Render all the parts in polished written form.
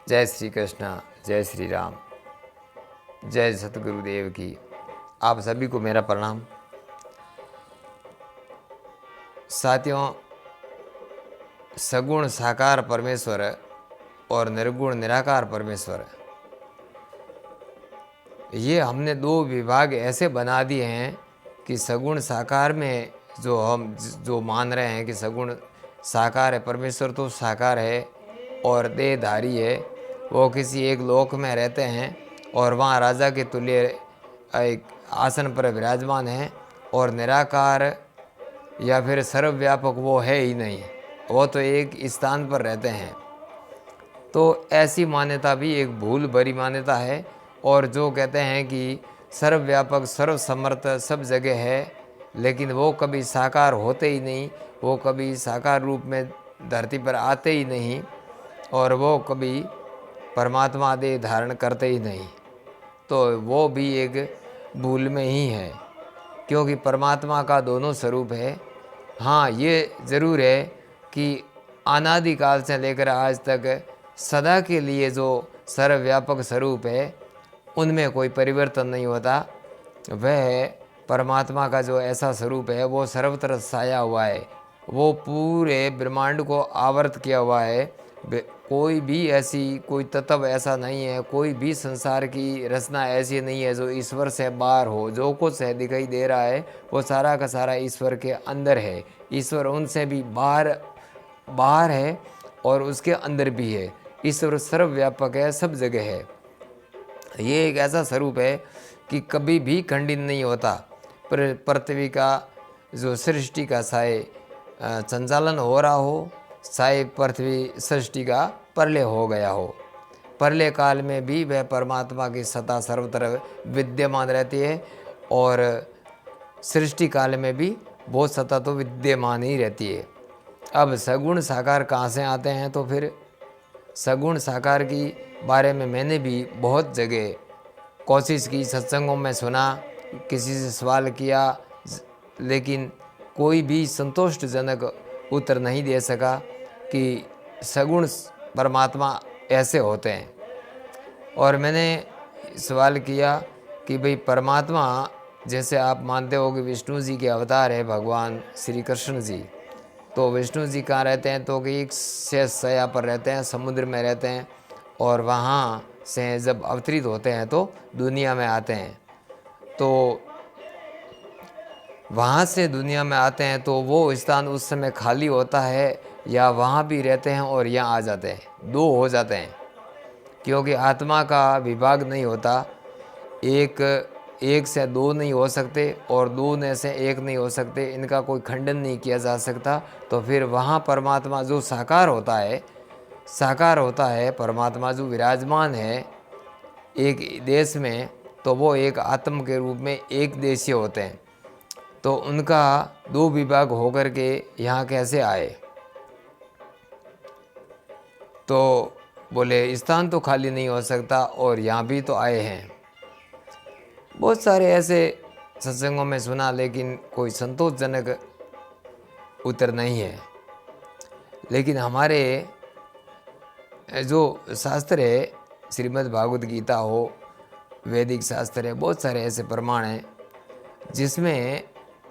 जय श्री कृष्ण, जय श्री राम, जय सतगुरुदेव की। आप सभी को मेरा प्रणाम। साथियों, सगुण साकार परमेश्वर और निर्गुण निराकार परमेश्वर, ये हमने दो विभाग ऐसे बना दिए हैं कि सगुण साकार में जो मान रहे हैं कि सगुण साकार है, परमेश्वर तो साकार है और देहधारी है, वो किसी एक लोक में रहते हैं और वहाँ राजा के तुल्य एक आसन पर विराजमान हैं, और निराकार या फिर सर्वव्यापक वो है ही नहीं, वो तो एक स्थान पर रहते हैं। तो ऐसी मान्यता भी एक भूल भरी मान्यता है। और जो कहते हैं कि सर्वव्यापक सर्वसमर्थ सब जगह है, लेकिन वो कभी साकार होते ही नहीं, वो कभी साकार रूप में धरती पर आते ही नहीं, और वो कभी परमात्मा देह धारण करते ही नहीं, तो वो भी एक भूल में ही है, क्योंकि परमात्मा का दोनों स्वरूप है। हाँ, ये ज़रूर है कि अनादिकाल से लेकर आज तक सदा के लिए जो सर्वव्यापक स्वरूप है, उनमें कोई परिवर्तन नहीं होता। वह परमात्मा का जो ऐसा स्वरूप है, वो सर्वत्र छाया हुआ है, वो पूरे ब्रह्मांड को आवर्त किया हुआ है। कोई भी ऐसी कोई तत्व ऐसा नहीं है, कोई भी संसार की रचना ऐसी नहीं है जो ईश्वर से बाहर हो। जो कुछ है दिखाई दे रहा है, वो सारा का सारा ईश्वर के अंदर है। ईश्वर उनसे भी बाहर है और उसके अंदर भी है। ईश्वर सर्वव्यापक है, सब जगह है। ये एक ऐसा स्वरूप है कि कभी भी खंडित नहीं होता। पृथ्वी का जो सृष्टि का साय संचालन हो रहा हो, साय पृथ्वी सृष्टि का प्रलय हो गया हो, प्रलय काल में भी वह परमात्मा की सत्ता सर्वत्र विद्यमान रहती है, और सृष्टि काल में भी वो सत्ता तो विद्यमान ही रहती है। अब सगुण साकार कहाँ से आते हैं? तो फिर सगुण साकार की बारे में मैंने भी बहुत जगह कोशिश की, सत्संगों में सुना, किसी से सवाल किया, लेकिन कोई भी संतुष्टजनक उत्तर नहीं दे सका कि सगुण परमात्मा ऐसे होते हैं। और मैंने सवाल किया कि भाई, परमात्मा जैसे आप मानते हो कि विष्णु जी के अवतार है भगवान श्री कृष्ण जी, तो विष्णु जी कहाँ रहते हैं? तो कि एक शैया पर रहते हैं, समुद्र में रहते हैं, और वहाँ से जब अवतरित होते हैं तो दुनिया में आते हैं। तो वहाँ से दुनिया में आते हैं तो वो स्थान उस समय खाली होता है, या वहाँ भी रहते हैं और यहाँ आ जाते हैं, दो हो जाते हैं, क्योंकि आत्मा का विभाग नहीं होता। एक से दो नहीं हो सकते और दो में से एक नहीं हो सकते, इनका कोई खंडन नहीं किया जा सकता। तो फिर वहाँ परमात्मा जो साकार होता है परमात्मा जो विराजमान है एक देश में, तो वो एक आत्म के रूप में एक देशीय होते हैं। तो उनका दो विभाग होकर के यहाँ कैसे आए? तो बोले स्थान तो खाली नहीं हो सकता, और यहाँ भी तो आए हैं। बहुत सारे ऐसे सत्संगों में सुना, लेकिन कोई संतोषजनक उत्तर नहीं है। लेकिन हमारे जो शास्त्र है, श्रीमद् भागवत गीता हो, वैदिक शास्त्र है, बहुत सारे ऐसे प्रमाण हैं जिसमें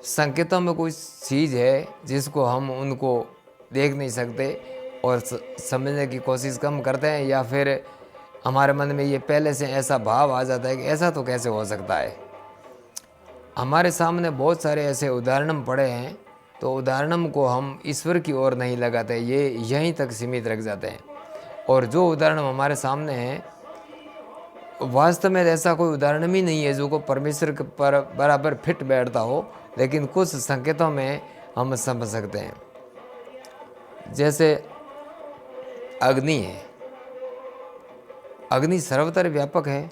संकेतों में कोई चीज़ है जिसको हम उनको देख नहीं सकते और समझने की कोशिश कम करते हैं, या फिर हमारे मन में ये पहले से ऐसा भाव आ जाता है कि ऐसा तो कैसे हो सकता है। हमारे सामने बहुत सारे ऐसे उदाहरण पड़े हैं, तो उदाहरण को हम ईश्वर की ओर नहीं लगाते, ये यहीं तक सीमित रख जाते हैं। और जो उदाहरण हमारे सामने हैं, वास्तव में ऐसा कोई उदाहरण भी नहीं है जो को परमेश्वर के पर बराबर फिट बैठता हो, लेकिन कुछ संकेतों में हम समझ सकते हैं। जैसे अग्नि है, अग्नि सर्वत्र व्यापक है,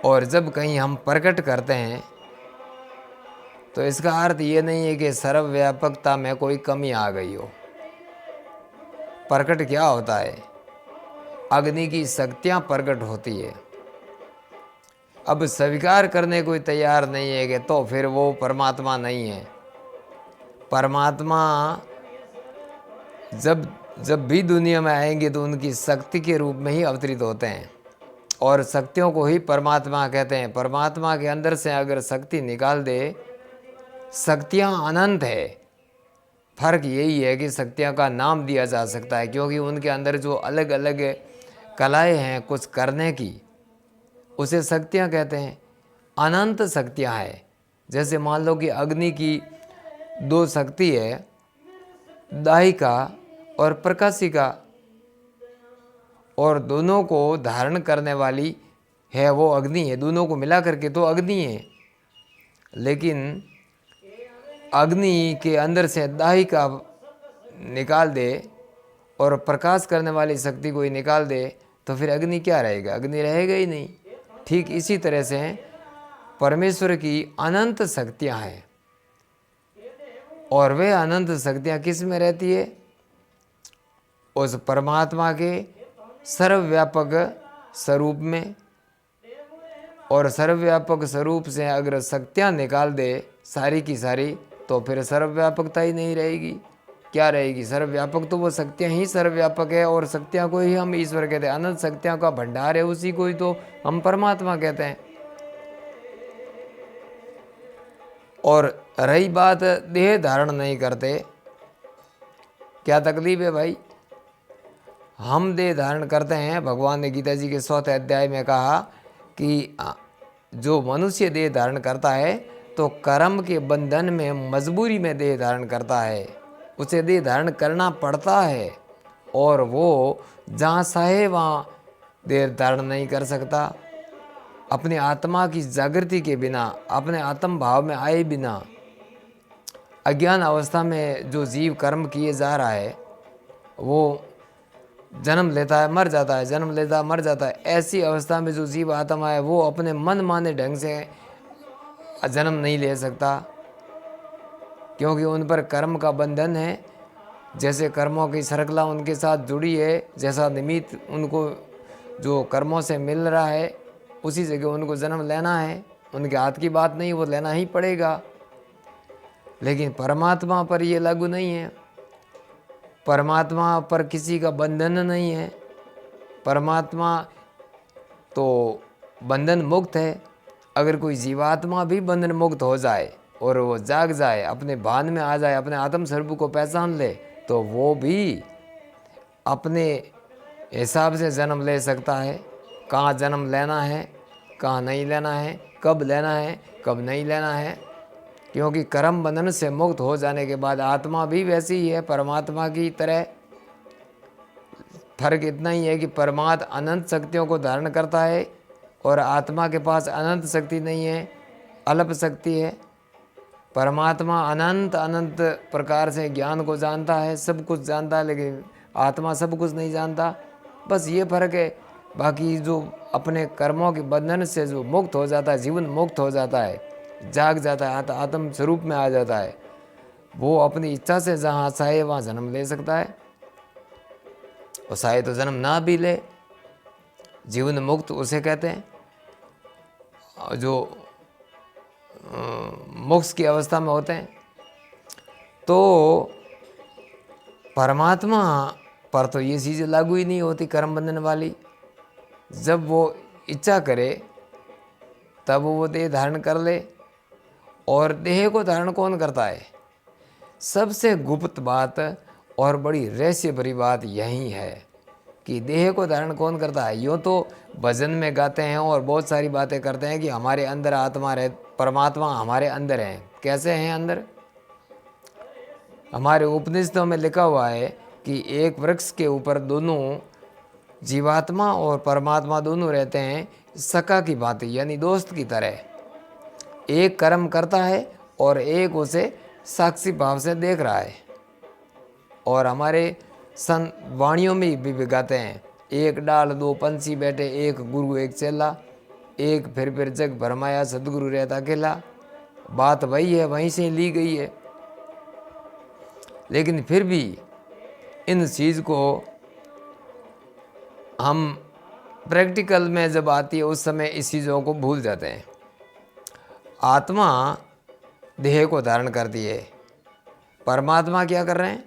और जब कहीं हम प्रकट करते हैं तो इसका अर्थ ये नहीं है कि सर्वव्यापकता में कोई कमी आ गई हो। प्रकट क्या होता है? अग्नि की शक्तियाँ प्रकट होती है। अब स्वीकार करने कोई तैयार नहीं है कि तो फिर वो परमात्मा नहीं है। परमात्मा जब जब भी दुनिया में आएंगे तो उनकी शक्ति के रूप में ही अवतरित होते हैं, और शक्तियों को ही परमात्मा कहते हैं। परमात्मा के अंदर से अगर शक्ति निकाल दे, शक्तियाँ अनंत है, फर्क यही है कि शक्तियाँ का नाम दिया जा सकता है, क्योंकि उनके अंदर जो अलग अलग कलाएँ हैं कुछ करने की, उसे शक्तियाँ कहते हैं। अनंत शक्तियाँ हैं। जैसे मान लो कि अग्नि की दो शक्ति है, दाहिका और प्रकाशिका, और दोनों को धारण करने वाली है वो अग्नि है। दोनों को मिला करके तो अग्नि है, लेकिन अग्नि के अंदर से दाहिका निकाल दे और प्रकाश करने वाली शक्ति को ही निकाल दे तो फिर अग्नि क्या रहेगा? अग्नि रहेगा ही नहीं। ठीक इसी तरह से परमेश्वर की अनंत शक्तियाँ हैं, और वे अनंत शक्तियाँ किस में रहती है? उस परमात्मा के सर्वव्यापक स्वरूप में। और सर्वव्यापक स्वरूप से अगर शक्तियाँ निकाल दे सारी की सारी, तो फिर सर्वव्यापकता ही नहीं रहेगी। क्या रहेगी? सर्वव्यापक तो वो शक्तियाँ ही सर्वव्यापक है, और शक्तियाँ को ही हम ईश्वर कहते हैं। अनंत शक्तियों का भंडार है, उसी को ही तो हम परमात्मा कहते हैं। और रही बात देह धारण नहीं करते, क्या तकलीफ है भाई? हम देह धारण करते हैं। भगवान ने गीता जी के 4th अध्याय में कहा कि जो मनुष्य देह धारण करता है तो कर्म के बंधन में मजबूरी में देह धारण करता है, उसे देह धारण करना पड़ता है, और वो जहाँ चाहे वहाँ देह धारण नहीं कर सकता। अपनी आत्मा की जागृति के बिना, अपने आत्म भाव में आए बिना, अज्ञान अवस्था में जो जीव कर्म किए जा रहा है, वो जन्म लेता है मर जाता है, जन्म लेता है मर जाता है। ऐसी अवस्था में जो जीव आत्मा है वो अपने मन माने ढंग से जन्म नहीं ले सकता, क्योंकि उन पर कर्म का बंधन है। जैसे कर्मों की श्रृंखला उनके साथ जुड़ी है, जैसा निमित्त उनको जो कर्मों से मिल रहा है उसी जगह उनको जन्म लेना है। उनके हाथ की बात नहीं, वो लेना ही पड़ेगा। लेकिन परमात्मा पर ये लागू नहीं है। परमात्मा पर किसी का बंधन नहीं है। परमात्मा तो बंधन मुक्त है। अगर कोई जीवात्मा भी बंधन मुक्त हो जाए और वो जाग जाए, अपने भान में आ जाए, अपने आत्म स्वरूप को पहचान ले, तो वो भी अपने हिसाब से जन्म ले सकता है। कहाँ जन्म लेना है, कहाँ नहीं लेना है, कब लेना है, कब नहीं लेना है। क्योंकि कर्म बंधन से मुक्त हो जाने के बाद आत्मा भी वैसी ही है, परमात्मा की तरह। फर्क इतना ही है कि परमात्मा अनंत शक्तियों को धारण करता है और आत्मा के पास अनंत शक्ति नहीं है, अल्प शक्ति है। परमात्मा अनंत अनंत प्रकार से ज्ञान को जानता है, सब कुछ जानता है, लेकिन आत्मा सब कुछ नहीं जानता। बस ये फर्क है। बाकी जो अपने कर्मों के बंधन से जो मुक्त हो जाता है, जीवन मुक्त हो जाता है, जाग जाता है, आत्म स्वरूप में आ जाता है, वो अपनी इच्छा से जहाँ चाहे वहाँ जन्म ले सकता है। और चाहे तो जन्म ना भी ले, जीवन मुक्त उसे कहते हैं। जो मोक्ष की अवस्था में होते हैं। तो परमात्मा पर तो ये चीज़ लागू ही नहीं होती कर्म बंधन वाली। जब वो इच्छा करे तब वो देह धारण कर ले। और देह को धारण कौन करता है? सबसे गुप्त बात और बड़ी रहस्य भरी बात यही है कि देह को धारण कौन करता है। यूँ तो भजन में गाते हैं और बहुत सारी बातें करते हैं कि हमारे अंदर आत्मा रहे, परमात्मा हमारे अंदर है। कैसे हैं अंदर? हमारे उपनिषदों में लिखा हुआ है कि एक वृक्ष के ऊपर दोनों जीवात्मा और परमात्मा दोनों रहते हैं, सखा की भांति, यानी दोस्त की तरह। एक कर्म करता है और एक उसे साक्षी भाव से देख रहा है। और हमारे वाणियों में भी गाते हैं, एक डाल दो पंछी बैठे, एक गुरु एक चेला, एक फिर जग भरमाया सदगुरु रहता अकेला। बात वही है, वहीं से ली गई है। लेकिन फिर भी इन चीज़ को हम प्रैक्टिकल में जब आती है उस समय इस चीज़ों को भूल जाते हैं। आत्मा देह को धारण करती है, परमात्मा क्या कर रहे हैं?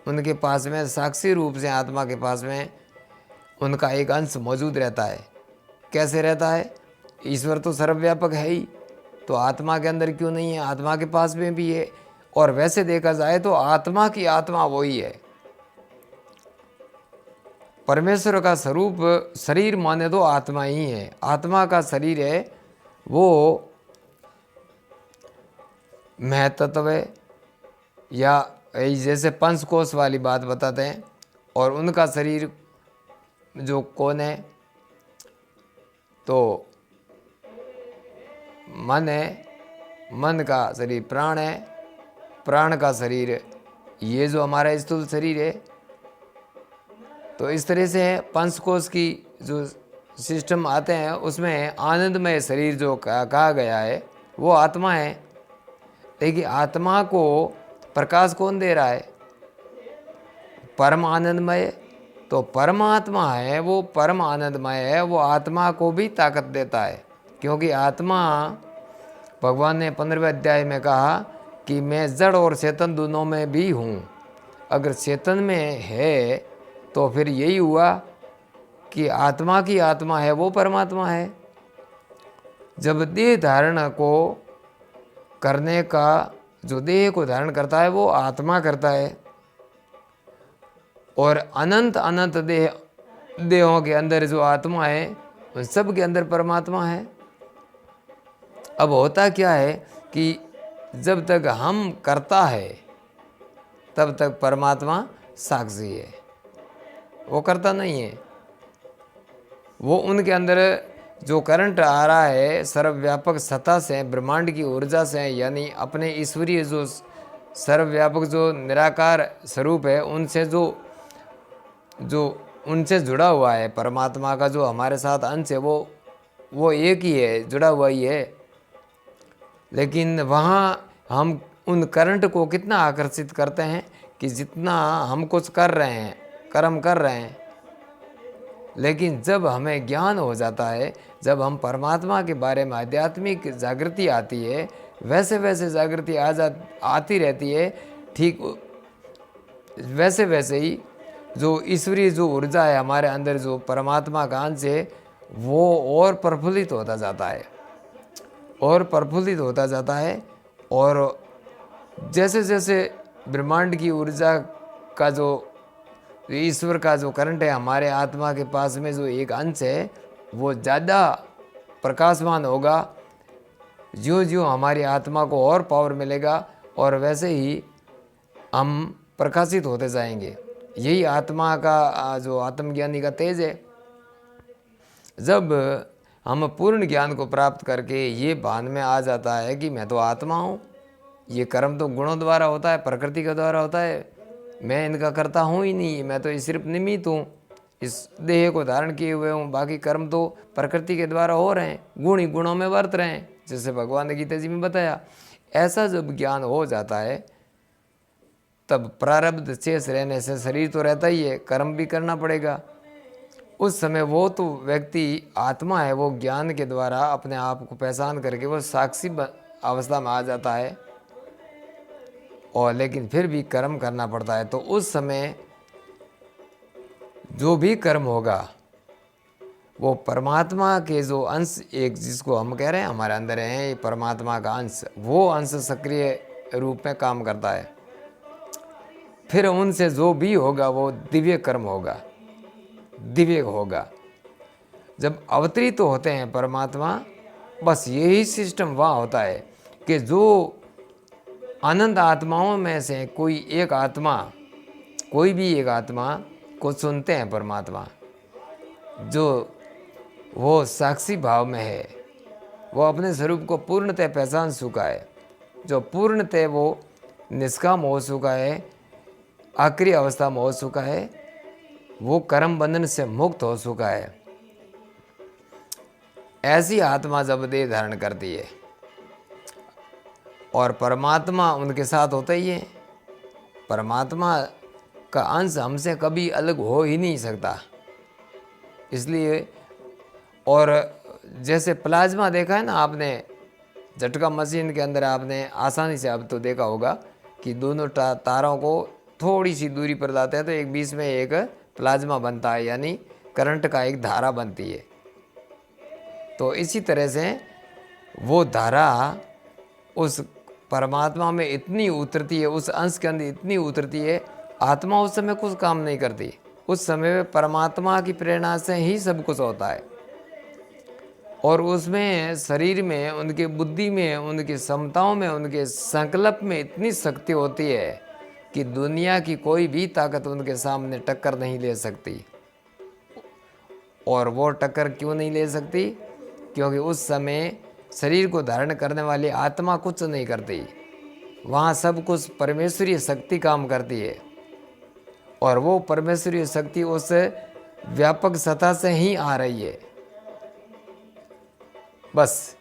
उनके पास में साक्षी रूप से आत्मा के पास में उनका एक अंश मौजूद रहता है। कैसे रहता है? ईश्वर तो सर्वव्यापक है ही, तो आत्मा के अंदर क्यों नहीं है? आत्मा के पास में भी है। और वैसे देखा जाए तो आत्मा की आत्मा वही है। परमेश्वर का स्वरूप शरीर माने तो आत्मा ही है। आत्मा का शरीर है वो महतत्व है, या जैसे पंचकोश वाली बात बताते हैं। और उनका शरीर जो कौन है? तो मन है, मन का शरीर प्राण है, प्राण का शरीर ये जो हमारा स्थूल शरीर है। तो इस तरह से पंचकोश की जो सिस्टम आते हैं उसमें आनंदमय शरीर जो कहा गया है वो आत्मा है। लेकिन आत्मा को प्रकाश कौन दे रहा है? परम आनंदमय। तो परमात्मा है वो परम आनंदमय है, वो आत्मा को भी ताकत देता है। क्योंकि आत्मा, भगवान ने 15वें अध्याय में कहा कि मैं जड़ और चेतन दोनों में भी हूँ। अगर चेतन में है तो फिर यही हुआ कि आत्मा की आत्मा है वो परमात्मा है। जब देह धारण को करने का, जो देह को धारण करता है वो आत्मा करता है। और अनंत अनंत देहों के अंदर जो आत्मा है उन सब के अंदर परमात्मा है। अब होता क्या है कि जब तक हम करता है तब तक परमात्मा साक्षी है, वो करता नहीं है। वो उनके अंदर जो करंट आ रहा है सर्वव्यापक सत्ता से, ब्रह्मांड की ऊर्जा से, यानी अपने ईश्वरीय जो सर्वव्यापक जो निराकार स्वरूप है उनसे जो उनसे जुड़ा हुआ है, परमात्मा का जो हमारे साथ अंश है वो एक ही है, जुड़ा हुआ ही है। लेकिन वहाँ हम उन करंट को कितना आकर्षित करते हैं कि जितना हम कुछ कर रहे हैं, कर्म कर रहे हैं। लेकिन जब हमें ज्ञान हो जाता है, जब हम परमात्मा के बारे में आध्यात्मिक जागृति आती है, वैसे वैसे जागृति आती रहती है। ठीक वैसे वैसे ही जो ईश्वरीय जो ऊर्जा है हमारे अंदर, जो परमात्मा का अंश है, वो और प्रफुल्लित होता जाता है, और प्रफुल्लित होता जाता है। और जैसे जैसे ब्रह्मांड की ऊर्जा का जो ईश्वर का जो करंट है हमारे आत्मा के पास में जो एक अंश है वो ज़्यादा प्रकाशमान होगा, ज्यों ज्यों हमारी आत्मा को और पावर मिलेगा और वैसे ही हम प्रकाशित होते जाएंगे। यही आत्मा का जो आत्मज्ञानी का तेज है। जब हम पूर्ण ज्ञान को प्राप्त करके ये भान में आ जाता है कि मैं तो आत्मा हूँ, ये कर्म तो गुणों द्वारा होता है, प्रकृति के द्वारा होता है, मैं इनका करता हूँ ही नहीं, मैं तो सिर्फ निमित्त हूँ, इस देह को धारण किए हुए हूँ, बाकी कर्म तो प्रकृति के द्वारा हो रहे हैं, गुण ही गुणों में वर्त रहे हैं, जैसे भगवान ने गीता जी में बताया। ऐसा जब ज्ञान हो जाता है तब प्रारब्ध शेष रहने से शरीर तो रहता ही है, कर्म भी करना पड़ेगा। उस समय वो तो व्यक्ति आत्मा है, वो ज्ञान के द्वारा अपने आप को पहचान करके वो साक्षी अवस्था में आ जाता है। और लेकिन फिर भी कर्म करना पड़ता है। तो उस समय जो भी कर्म होगा वो परमात्मा के जो अंश, एक जिसको हम कह रहे हैं हमारे अंदर है ये परमात्मा का अंश, वो अंश सक्रिय रूप में काम करता है। फिर उनसे जो भी होगा वो दिव्य कर्म होगा, दिव्य होगा। जब अवतरित तो होते हैं परमात्मा, बस यही सिस्टम वहाँ होता है कि जो अनंत आत्माओं में से कोई एक आत्मा, कोई भी एक आत्मा को सुनते हैं परमात्मा, जो वो साक्षी भाव में है, वो अपने स्वरूप को पूर्णतः पहचान चुका है, जो पूर्णतः वो निष्काम हो चुका है, आखिरी अवस्था में हो चुका है, वो कर्म बंधन से मुक्त हो चुका है। ऐसी आत्मा जब देह धारण करती है और परमात्मा उनके साथ होता ही है, परमात्मा का अंश हमसे कभी अलग हो ही नहीं सकता। इसलिए, और जैसे प्लाज्मा देखा है ना आपने, झटका मशीन के अंदर आपने आसानी से अब तो देखा होगा कि दोनों तारों को थोड़ी सी दूरी पर जाते हैं तो एक बीच में एक प्लाज्मा बनता है, यानी करंट का एक धारा बनती है। तो इसी तरह से वो धारा उस परमात्मा में इतनी उतरती है, उस अंश के अंदर इतनी उतरती है, आत्मा उस समय कुछ काम नहीं करती। उस समय में परमात्मा की प्रेरणा से ही सब कुछ होता है। और उसमें शरीर में, उनके बुद्धि में, उनकी क्षमताओं में, उनके संकल्प में इतनी शक्ति होती है कि दुनिया की कोई भी ताकत उनके सामने टक्कर नहीं ले सकती। और वो टक्कर क्यों नहीं ले सकती? क्योंकि उस समय शरीर को धारण करने वाली आत्मा कुछ नहीं करती, वहाँ सब कुछ परमेश्वरीय शक्ति काम करती है। और वो परमेश्वरीय शक्ति उस व्यापक सत्ता से ही आ रही है। बस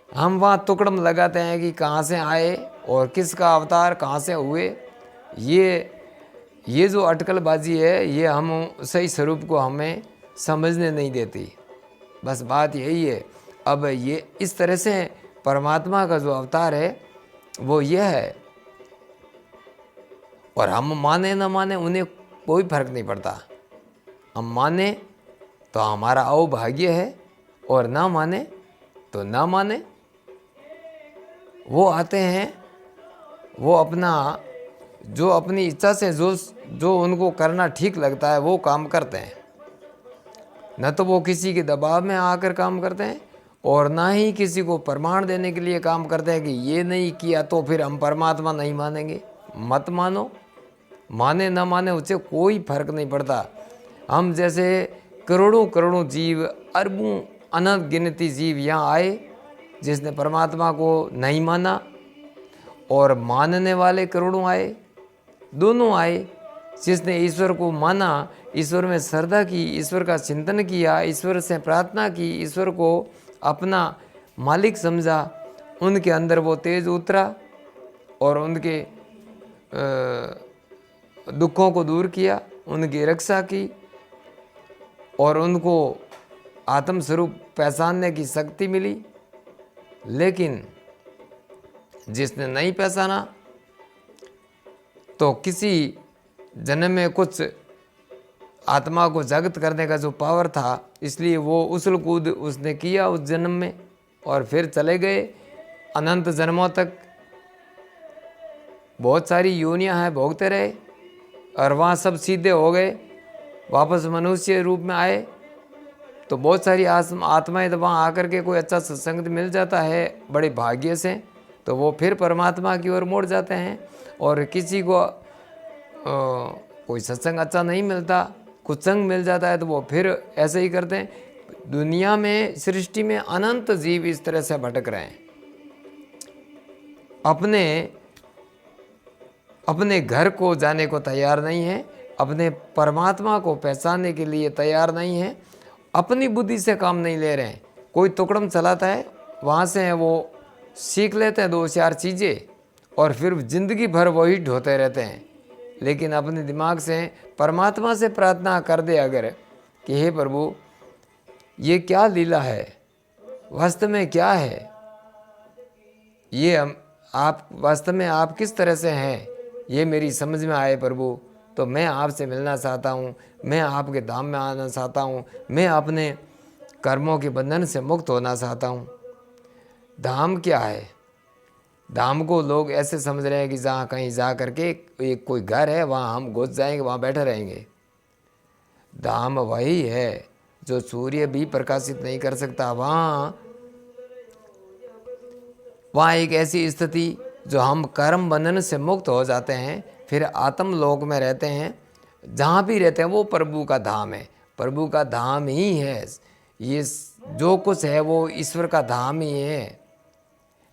हम वहाँ तुकड़म लगाते हैं कि कहाँ से आए और किसका अवतार कहाँ से हुए। ये जो अटकलबाजी है, ये हम सही स्वरूप को हमें समझने नहीं देती। बस बात यही है। अब ये इस तरह से परमात्मा का जो अवतार है वो ये है, और हम माने ना माने उन्हें कोई फर्क नहीं पड़ता। हम माने तो हमारा अवभाग्य है, और ना माने तो ना माने। वो आते हैं, वो अपना जो अपनी इच्छा से जो उनको करना ठीक लगता है वो काम करते हैं। न तो वो किसी के दबाव में आकर काम करते हैं, और ना ही किसी को प्रमाण देने के लिए काम करते हैं कि ये नहीं किया तो फिर हम परमात्मा नहीं मानेंगे। मत मानो, माने ना माने उससे कोई फर्क नहीं पड़ता। हम जैसे करोड़ों करोड़ों जीव, अरबों अनंत गिनती जीव यहाँ आए, जिसने परमात्मा को नहीं माना, और मानने वाले करोड़ों आए, दोनों आए। जिसने ईश्वर को माना, ईश्वर में श्रद्धा की, ईश्वर का चिंतन किया, ईश्वर से प्रार्थना की, ईश्वर को अपना मालिक समझा, उनके अंदर वो तेज उतरा और उनके दुखों को दूर किया, उनकी रक्षा की, और उनको आत्म स्वरूप पहचानने की शक्ति मिली। लेकिन जिसने नहीं पहचाना, तो किसी जन्म में कुछ आत्मा को जागृत करने का जो पावर था, इसलिए वो उछल कूद उसने किया उस जन्म में, और फिर चले गए अनंत जन्मों तक। बहुत सारी योनियां हैं, भोगते रहे, और वहाँ सब सीधे हो गए, वापस मनुष्य रूप में आए। तो बहुत सारी आत्माएं तो वहाँ आकर के कोई अच्छा सत्संग मिल जाता है बड़े भाग्य से, तो वो फिर परमात्मा की ओर मुड़ जाते हैं। और किसी को कोई सत्संग अच्छा नहीं मिलता, कुसंग मिल जाता है, तो वो फिर ऐसे ही करते हैं। दुनिया में, सृष्टि में अनंत जीव इस तरह से भटक रहे हैं, अपने घर को जाने को तैयार नहीं है, अपने परमात्मा को पहचानने के लिए तैयार नहीं है, अपनी बुद्धि से काम नहीं ले रहे हैं। कोई तुकड़म चलाता है, वहाँ से वो सीख लेते हैं 2-4 चीज़ें, और फिर जिंदगी भर वही ढोते रहते हैं। लेकिन अपने दिमाग से परमात्मा से प्रार्थना कर दे अगर कि हे प्रभु, ये क्या लीला है, वास्तव में क्या है, ये आप वास्तव में आप किस तरह से हैं, ये मेरी समझ में आए प्रभु, तो मैं आपसे मिलना चाहता हूँ, मैं आपके धाम में आना चाहता हूँ, मैं अपने कर्मों के बंधन से मुक्त होना चाहता हूँ। धाम क्या है? धाम को लोग ऐसे समझ रहे हैं कि जहाँ कहीं जा करके एक कोई घर है, वहाँ हम घुस जाएंगे, वहाँ बैठे रहेंगे। धाम वही है जो सूर्य भी प्रकाशित नहीं कर सकता। वहाँ एक ऐसी स्थिति जो हम कर्म बंधन से मुक्त हो जाते हैं, फिर आत्म लोक में रहते हैं। जहाँ भी रहते हैं वो प्रभु का धाम है, प्रभु का धाम ही है। ये जो कुछ है वो ईश्वर का धाम ही है।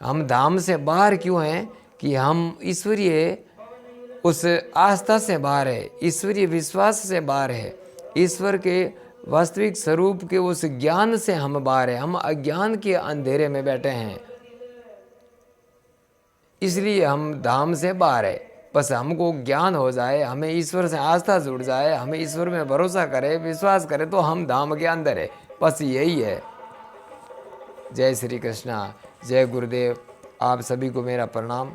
हम धाम से बाहर क्यों हैं? कि हम ईश्वरीय उस आस्था से बाहर है, ईश्वरीय विश्वास से बाहर है, ईश्वर के वास्तविक स्वरूप के उस ज्ञान से हम बाहर है। हम अज्ञान के अंधेरे में बैठे हैं, इसलिए हम धाम से बाहर है। बस हमको ज्ञान हो जाए, हमें ईश्वर से आस्था जुड़ जाए, हमें ईश्वर में भरोसा करे, विश्वास करे, तो हम धाम के अंदर है। बस यही है। जय श्री कृष्णा, जय गुरुदेव। आप सभी को मेरा प्रणाम।